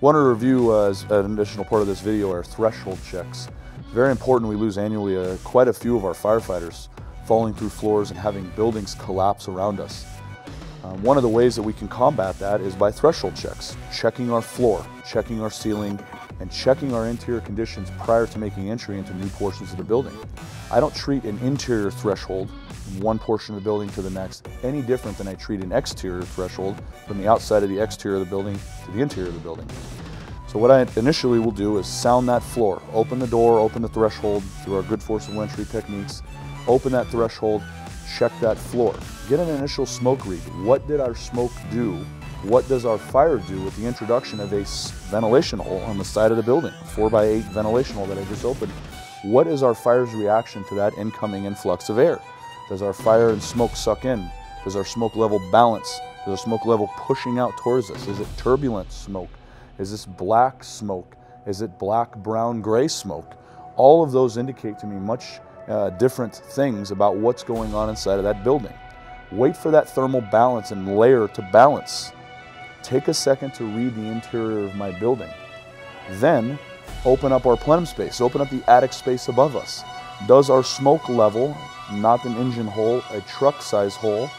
Want to review as an additional part of this video our threshold checks. It's very important. We lose annually quite a few of our firefighters falling through floors and having buildings collapse around us. One of the ways that we can combat that is by threshold checks, checking our floor, checking our ceiling, and checking our interior conditions prior to making entry into new portions of the building. I don't treat an interior threshold from one portion of the building to the next any different than I treat an exterior threshold from the outside of the exterior of the building to the interior of the building. So what I initially will do is sound that floor, open the door, open the threshold through our good forcible entry techniques, open that threshold, check that floor, get an initial smoke read. What did our smoke do? What does our fire do with the introduction of a ventilation hole on the side of the building, a 4x8 ventilation hole that I just opened? What is our fire's reaction to that incoming influx of air? Does our fire and smoke suck in? Does our smoke level balance? Is our smoke level pushing out towards us? Is it turbulent smoke? Is this black smoke? Is it black, brown, gray smoke? All of those indicate to me much different things about what's going on inside of that building. Wait for that thermal balance and layer to balance. Take a second to read the interior of my building. Then open up our plenum space, open up the attic space above us. Does our smoke level, not an engine hole, a truck size hole,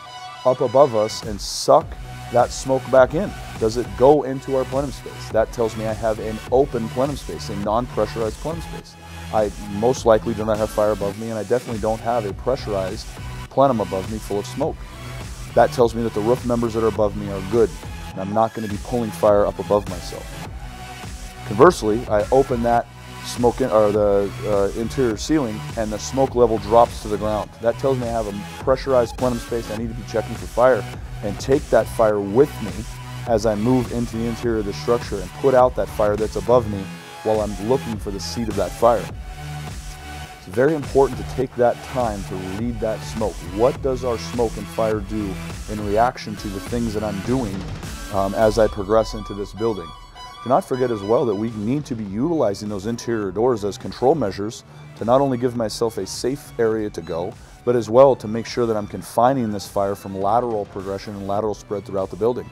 up above us and suck that smoke back in? Does it go into our plenum space? That tells me I have an open plenum space, a non-pressurized plenum space. I most likely do not have fire above me, and I definitely don't have a pressurized plenum above me full of smoke. That tells me that the roof members that are above me are good, and I'm not going to be pulling fire up above myself. Conversely, I open that smoke or the interior ceiling, and the smoke level drops to the ground. That tells me I have a pressurized plenum space. I need to be checking for fire and take that fire with me as I move into the interior of the structure and put out that fire that's above me while I'm looking for the seat of that fire. It's very important to take that time to read that smoke. What does our smoke and fire do in reaction to the things that I'm doing as I progress into this building? Do not forget as well that we need to be utilizing those interior doors as control measures to not only give myself a safe area to go, but as well to make sure that I'm confining this fire from lateral progression and lateral spread throughout the building.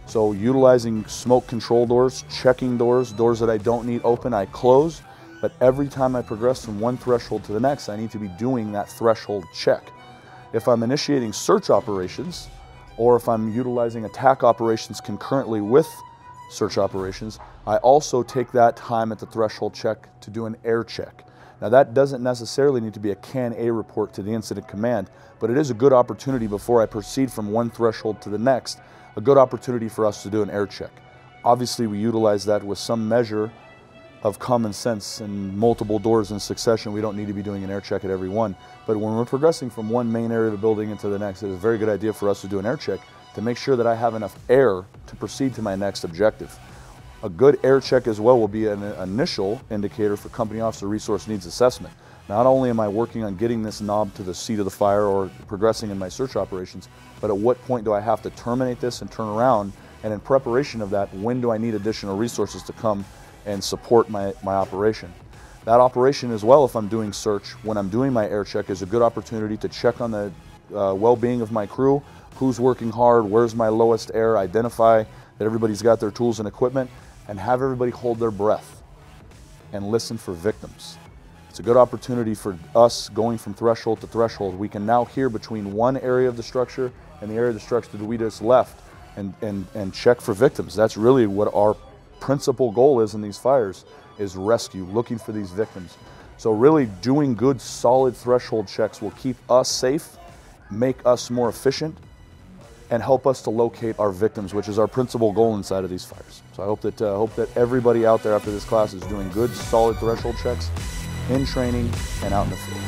So utilizing smoke control doors, checking doors that I don't need open, I close. But every time I progress from one threshold to the next, I need to be doing that threshold check. If I'm initiating search operations, or if I'm utilizing attack operations concurrently with search operations, I also take that time at the threshold check to do an air check. Now that doesn't necessarily need to be a CAN-A report to the incident command, but it is a good opportunity before I proceed from one threshold to the next, a good opportunity for us to do an air check. Obviously we utilize that with some measure of common sense and multiple doors in succession. We don't need to be doing an air check at every one. But when we're progressing from one main area of the building into the next, it's a very good idea for us to do an air check to make sure that I have enough air to proceed to my next objective. A good air check as well will be an initial indicator for company officer resource needs assessment. Not only am I working on getting this knob to the seat of the fire or progressing in my search operations, but at what point do I have to terminate this and turn around? And in preparation of that, when do I need additional resources to come and support my operation? That operation as well, if I'm doing search, when I'm doing my air check, is a good opportunity to check on the well-being of my crew, who's working hard, where's my lowest air, identify that everybody's got their tools and equipment, and have everybody hold their breath and listen for victims. It's a good opportunity for us going from threshold to threshold. We can now hear between one area of the structure and the area of the structure that we just left and check for victims. That's really what our principal goal is in these fires, is rescue, looking for these victims. So really doing good solid threshold checks will keep us safe, make us more efficient, and help us to locate our victims, which is our principal goal inside of these fires. So I hope that everybody out there after this class is doing good solid threshold checks in training and out in the field.